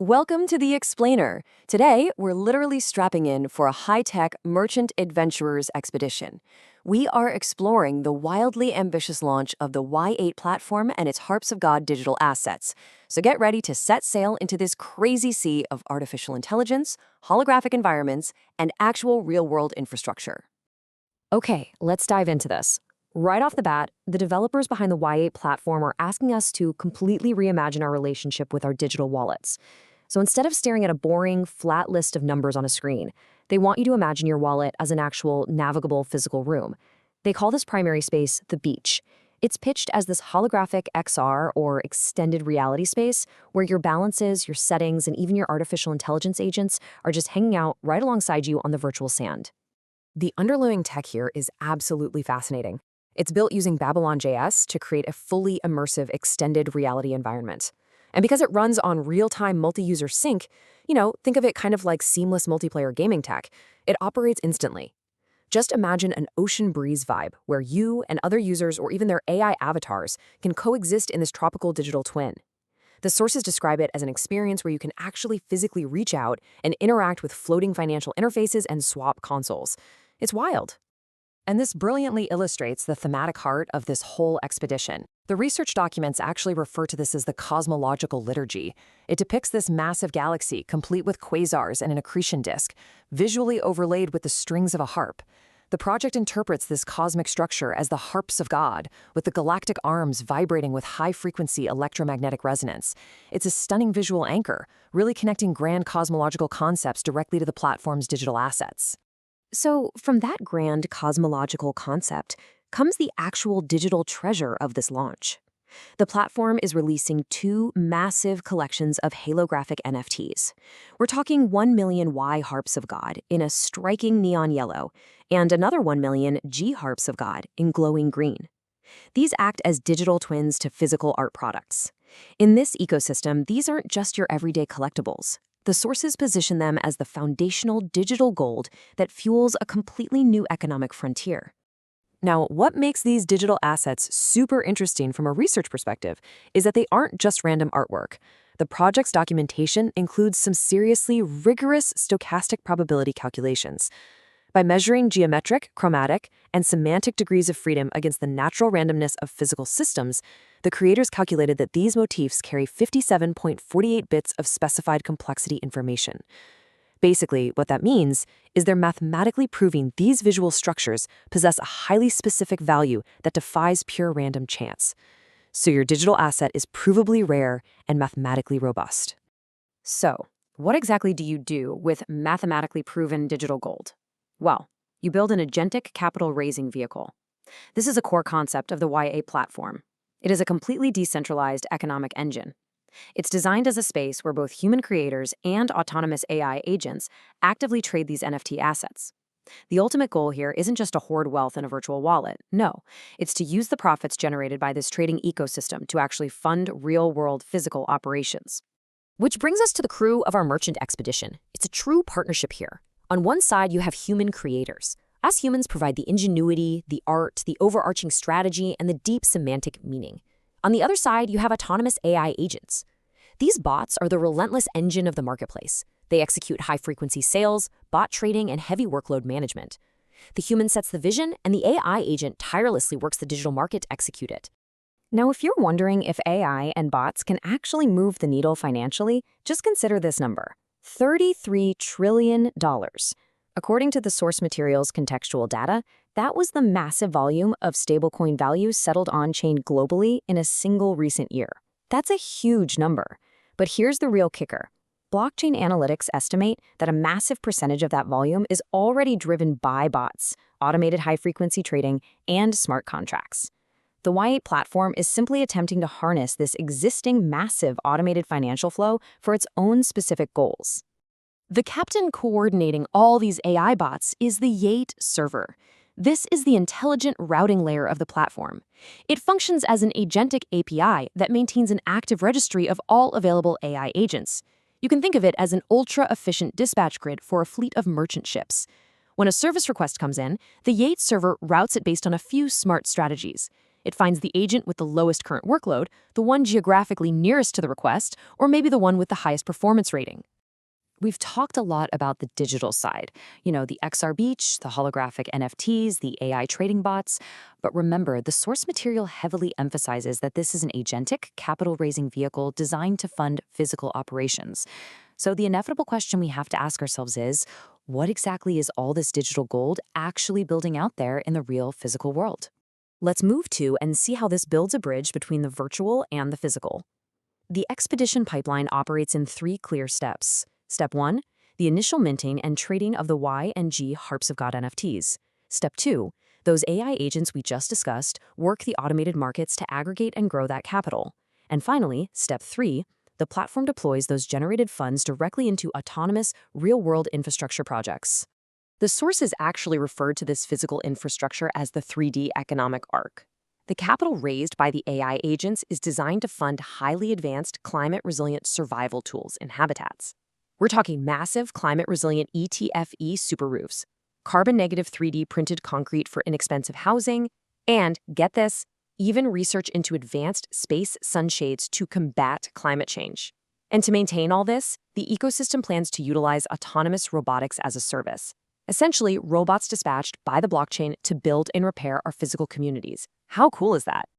Welcome to The Explainer. Today, we're literally strapping in for a high-tech merchant adventurers expedition. We are exploring the wildly ambitious launch of the Y8 platform and its Harps-of-God digital assets. So get ready to set sail into this crazy sea of artificial intelligence, holographic environments, and actual real-world infrastructure. Okay, let's dive into this. Right off the bat, the developers behind the Y8 platform are asking us to completely reimagine our relationship with our digital wallets. So instead of staring at a boring, flat list of numbers on a screen, they want you to imagine your wallet as an actual navigable physical room. They call this primary space the beach. It's pitched as this holographic XR or extended reality space where your balances, your settings, and even your artificial intelligence agents are just hanging out right alongside you on the virtual sand. The underlying tech here is absolutely fascinating. It's built using Babylon.js to create a fully immersive extended reality environment. And because it runs on real-time multi-user sync, think of it kind of like seamless multiplayer gaming tech, it operates instantly. Just imagine an ocean breeze vibe where you and other users or even their AI avatars can coexist in this tropical digital twin. The sources describe it as an experience where you can actually physically reach out and interact with floating financial interfaces and swap consoles. It's wild. And this brilliantly illustrates the thematic heart of this whole expedition. The research documents actually refer to this as the cosmological liturgy. It depicts this massive galaxy, complete with quasars and an accretion disk, visually overlaid with the strings of a harp. The project interprets this cosmic structure as the Harps-of-God, with the galactic arms vibrating with high-frequency electromagnetic resonance. It's a stunning visual anchor, really connecting grand cosmological concepts directly to the platform's digital assets. So, from that grand cosmological concept comes the actual digital treasure of this launch. The platform is releasing two massive collections of holographic NFTs. We're talking 1 million Y-Harps-of-God in a striking neon yellow, and another 1 million G-Harps-of-God in glowing green. These act as digital twins to physical art products. In this ecosystem, these aren't just your everyday collectibles. The sources position them as the foundational digital gold that fuels a completely new economic frontier. Now, what makes these digital assets super interesting from a research perspective is that they aren't just random artwork. The project's documentation includes some seriously rigorous stochastic probability calculations. By measuring geometric, chromatic, and semantic degrees of freedom against the natural randomness of physical systems, the creators calculated that these motifs carry 57.48 bits of specified complexity information. Basically, what that means is they're mathematically proving these visual structures possess a highly specific value that defies pure random chance. So your digital asset is provably rare and mathematically robust. So, what exactly do you do with mathematically proven digital gold? Well, you build an agentic capital raising vehicle. This is a core concept of the Y8 platform. It is a completely decentralized economic engine. It's designed as a space where both human creators and autonomous AI agents actively trade these NFT assets. The ultimate goal here isn't just to hoard wealth in a virtual wallet. No, it's to use the profits generated by this trading ecosystem to actually fund real-world physical operations. Which brings us to the crew of our merchant expedition. It's a true partnership here. On one side, you have human creators. Us humans provide the ingenuity, the art, the overarching strategy, and the deep semantic meaning. On the other side, you have autonomous AI agents. These bots are the relentless engine of the marketplace. They execute high-frequency sales, bot trading, and heavy workload management. The human sets the vision, and the AI agent tirelessly works the digital market to execute it. Now, if you're wondering if AI and bots can actually move the needle financially, just consider this number: $33 trillion. According to the source material's contextual data, that was the massive volume of stablecoin values settled on-chain globally in a single recent year. That's a huge number. But here's the real kicker. Blockchain analytics estimate that a massive percentage of that volume is already driven by bots, automated high-frequency trading, and smart contracts. The Y8 platform is simply attempting to harness this existing massive automated financial flow for its own specific goals. The captain coordinating all these AI bots is the Y8 server. This is the intelligent routing layer of the platform. It functions as an agentic API that maintains an active registry of all available AI agents. You can think of it as an ultra-efficient dispatch grid for a fleet of merchant ships. When a service request comes in, the Y8 server routes it based on a few smart strategies. It finds the agent with the lowest current workload, the one geographically nearest to the request, or maybe the one with the highest performance rating. We've talked a lot about the digital side, the XR Beach, the holographic NFTs, the AI trading bots. But remember, the source material heavily emphasizes that this is an agentic, capital-raising vehicle designed to fund physical operations. So the inevitable question we have to ask ourselves is, what exactly is all this digital gold actually building out there in the real physical world? Let's move to and see how this builds a bridge between the virtual and the physical. The expedition pipeline operates in 3 clear steps. Step 1, the initial minting and trading of the Y and G-Harps-of-God NFTs. Step 2, those AI agents we just discussed work the automated markets to aggregate and grow that capital. And finally, Step 3, the platform deploys those generated funds directly into autonomous, real-world infrastructure projects. The sources actually referred to this physical infrastructure as the 3D economic arc. The capital raised by the AI agents is designed to fund highly advanced climate-resilient survival tools and habitats. We're talking massive climate-resilient ETFE super roofs, carbon-negative 3D printed concrete for inexpensive housing, and, get this, even research into advanced space sunshades to combat climate change. And to maintain all this, the ecosystem plans to utilize autonomous robotics as a service. Essentially, robots dispatched by the blockchain to build and repair our physical communities. How cool is that?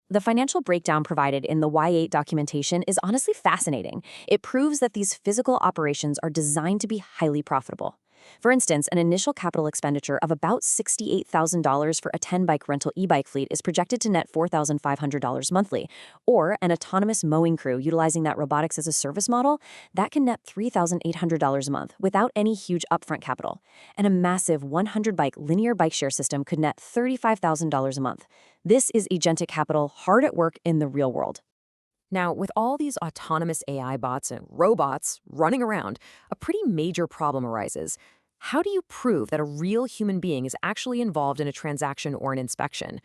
The financial breakdown provided in the Y8 documentation is honestly fascinating. It proves that these physical operations are designed to be highly profitable. For instance, an initial capital expenditure of about $68,000 for a 10-bike rental e-bike fleet is projected to net $4,500 monthly, or an autonomous mowing crew utilizing that robotics as a service model, that can net $3,800 a month without any huge upfront capital. And a massive 100-bike linear bike share system could net $35,000 a month. This is agentic capital hard at work in the real world. Now, with all these autonomous AI bots and robots running around, a pretty major problem arises. How do you prove that a real human being is actually involved in a transaction or an inspection?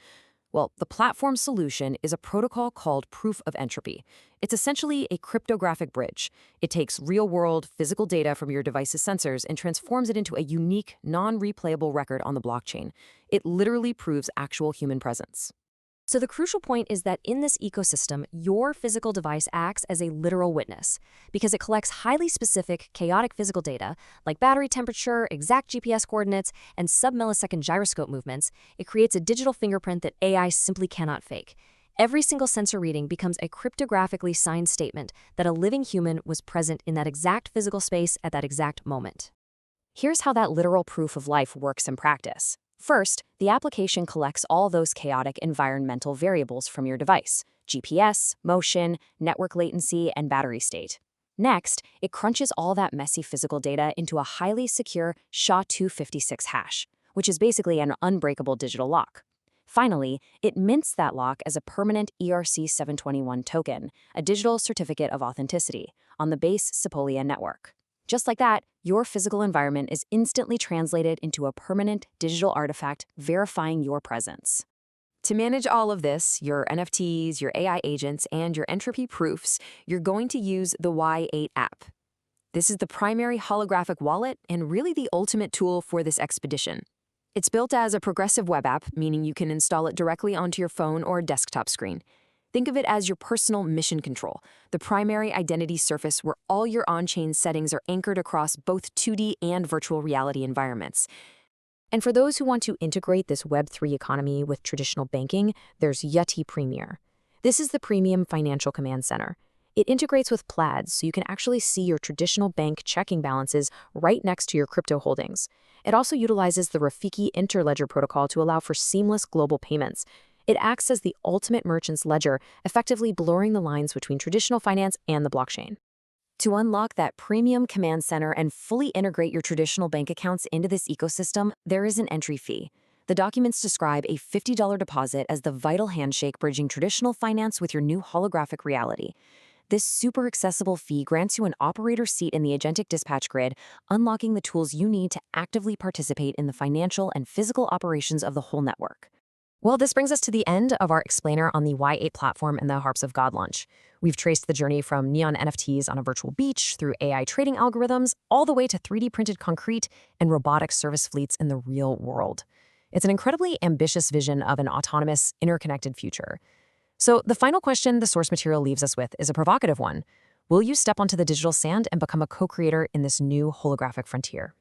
Well, the platform solution is a protocol called proof of entropy. It's essentially a cryptographic bridge. It takes real-world physical data from your device's sensors and transforms it into a unique, non-replayable record on the blockchain. It literally proves actual human presence. So the crucial point is that in this ecosystem, your physical device acts as a literal witness because it collects highly specific, chaotic physical data like battery temperature, exact GPS coordinates, and sub-millisecond gyroscope movements. It creates a digital fingerprint that AI simply cannot fake. Every single sensor reading becomes a cryptographically signed statement that a living human was present in that exact physical space at that exact moment. Here's how that literal proof of life works in practice. First, the application collects all those chaotic environmental variables from your device: GPS, motion, network latency, and battery state. Next, it crunches all that messy physical data into a highly secure SHA-256 hash, which is basically an unbreakable digital lock. Finally, it mints that lock as a permanent ERC-721 token, a digital certificate of authenticity, on the base Sepolia network. Just like that, your physical environment is instantly translated into a permanent digital artifact verifying your presence. To manage all of this, your NFTs, your AI agents, and your entropy proofs, you're going to use the Y8 app. This is the primary holographic wallet and really the ultimate tool for this expedition. It's built as a progressive web app, meaning you can install it directly onto your phone or desktop screen. Think of it as your personal mission control, the primary identity surface where all your on-chain settings are anchored across both 2D and virtual reality environments. And for those who want to integrate this Web3 economy with traditional banking, there's Yeti Premier. This is the premium financial command center. It integrates with Plaid, so you can actually see your traditional bank checking balances right next to your crypto holdings. It also utilizes the Rafiki Interledger protocol to allow for seamless global payments. It acts as the ultimate merchant's ledger, effectively blurring the lines between traditional finance and the blockchain. To unlock that premium command center and fully integrate your traditional bank accounts into this ecosystem, there is an entry fee. The documents describe a $50 deposit as the vital handshake bridging traditional finance with your new holographic reality. This super accessible fee grants you an operator seat in the agentic dispatch grid, unlocking the tools you need to actively participate in the financial and physical operations of the whole network. Well, this brings us to the end of our explainer on the Y8 platform and the Harps-of-God launch. We've traced the journey from neon NFTs on a virtual beach through AI trading algorithms, all the way to 3D printed concrete and robotic service fleets in the real world. It's an incredibly ambitious vision of an autonomous, interconnected future. So the final question the source material leaves us with is a provocative one. Will you step onto the digital sand and become a co-creator in this new holographic frontier?